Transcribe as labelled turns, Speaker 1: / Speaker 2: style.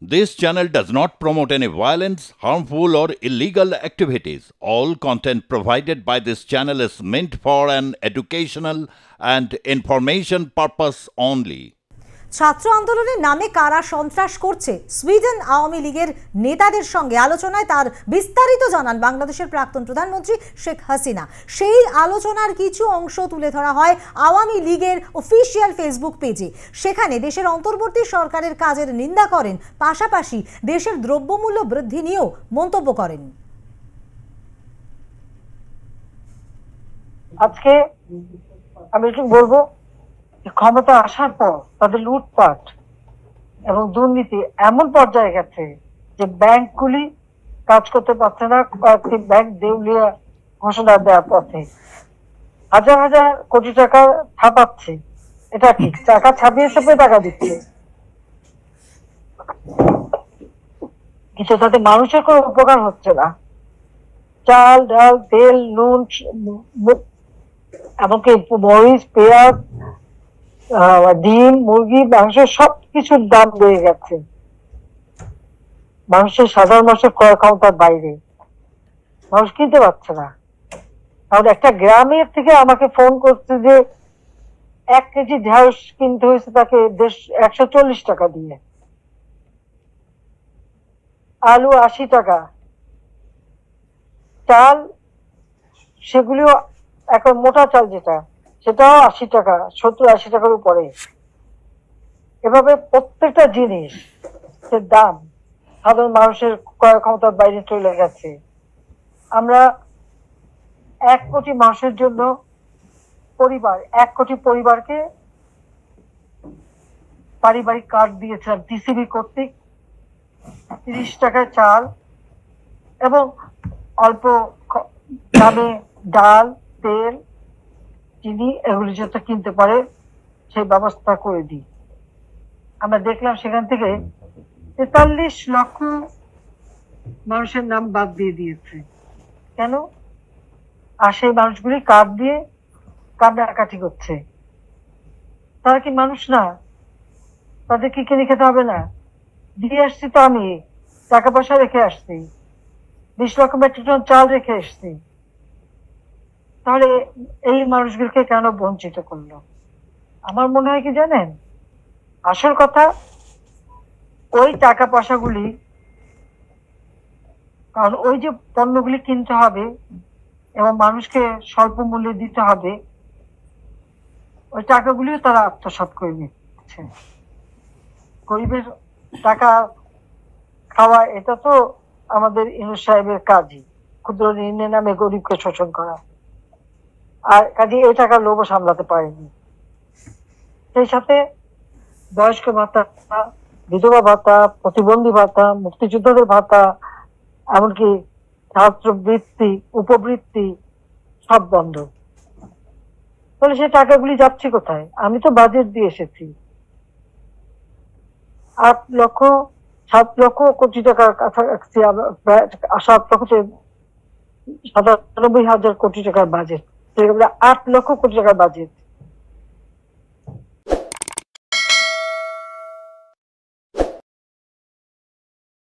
Speaker 1: This channel does not promote any violence, harmful, or illegal activities. All content provided by this channel is meant for an educational and information purpose only.
Speaker 2: ছাত্র আন্দোলনের নামে কারা সন্ত্রাস করছে Sweden Awami লীগের নেতাদের সঙ্গে আলোচনায় তার বিস্তারিত জানান বাংলাদেশের প্রাক্তন প্রধানমন্ত্রী শেখ হাসিনা। সেই আলোচনার কিছু অংশ তুলে ধরা হয় আওয়ামী লীগের অফিসিয়াল ফেসবুক পেজে। সেখানে দেশের অন্তর্বর্তী সরকারের কাজের নিন্দা করেন, পাশাপাশি দেশের দ্রব্যমূল্য বৃদ্ধি নিয়েও মন্তব্য করেন।
Speaker 3: আজকে আমি একটু বলবো, ক্ষমতা আসার পর তাদের লুটপাট এবং দুর্নীতি এমন পর্যায়ে গেছে যে ব্যাংকগুলি কাজ করতে পারছে না। কয়েকটি ব্যাংক দেউলিয়া ঘোষণা দেওয়ার পথে হাজার হাজার কোটি টাকা ছাপাচ্ছে। এটা ঠিক, টাকা ছাপিয়ে ছাপিয়ে টাকা দিচ্ছে, কিন্তু তাতে মানুষের কোনো উপকার হচ্ছে না। চাল, ডাল, তেল, নুন, এমনকি মরিচ, পেঁয়াজ, ডিম, মুরগি, মাংস সবকিছুর দাম বেড়ে গেছে। মানুষের সাধারণ মানুষের ক্রয় ক্ষমতার বাইরে, মানুষ কিনতে পারছে না। কারণ একটা গ্রামের থেকে আমাকে ফোন করছে যে 1 কেজি ঢেঁড়স কিনতে হয়েছে তাকে 140 টাকা দিয়ে, আলু 80 টাকা, চাল সেগুলিও এখন মোটা চাল যেটা সেটাও 80 টাকা, 70-80 টাকার উপরে। এভাবে প্রত্যেকটা জিনিস দাম সাধারণ মানুষের ক্রয় ক্ষমতার বাইরে চলে গেছে। আমরা 1 কোটি মানুষের জন্য পরিবার, 1 কোটি পরিবারকে পারিবারিক কার্ড দিয়েছিলাম টিসিবি কর্তৃক। 30 টাকায় চাল এবং অল্প দামে ডাল, তেল, চিনি এগুলি যাতে কিনতে পারে সেই ব্যবস্থা করে দিই। আমরা দেখলাম সেখান থেকে 43 লক্ষ মানুষের নাম বাদ দিয়ে দিয়েছে। কেন? আর সেই মানুষগুলি কার্ড দিয়ে কান্নাকাটি করছে। তারা কি মানুষ না? তাদের কি কিনে খেতে হবে না? দিয়ে আসছি তো, আমি টাকা পয়সা রেখে আসছি, 20 লক্ষ মেট্রিক টন চাল রেখে আসছি। তাহলে এই মানুষগুলোকে কেন বঞ্চিত করলো? আমার মনে হয় কি জানেন, আসল কথা ওই টাকা পয়সাগুলি, কারণ ওই যে পণ্যগুলি কিনতে হবে এবং মানুষকে স্বল্প মূল্যে দিতে হবে, ওই টাকাগুলিও তারা আত্মসাৎ করে নিচ্ছে। গরিবের টাকা খাওয়া এটা তো আমাদের ইউনূস সাহেবের কাজই, ক্ষুদ্র ঋণের নামে গরিবকে শোষণ করা। আর কাজে এই টাকা লোভ সামলাতে পারেনি। সেই সাথে বয়স্ক ভাতা, বিধবা ভাতা, প্রতিবন্ধী ভাতা, মুক্তিযোদ্ধাদের ভাতা, এমনকি ছাত্রবৃত্তি, উপবৃত্তি সব বন্ধ। তাহলে সেই টাকাগুলি যাচ্ছে কোথায়? আমি তো বাজেট দিয়ে এসেছি 7 লক্ষ কোটি টাকার কাছাকাছি, 97,97,000 কোটি টাকার বাজেট, 8 লক্ষ কোটি টাকার বাজেট।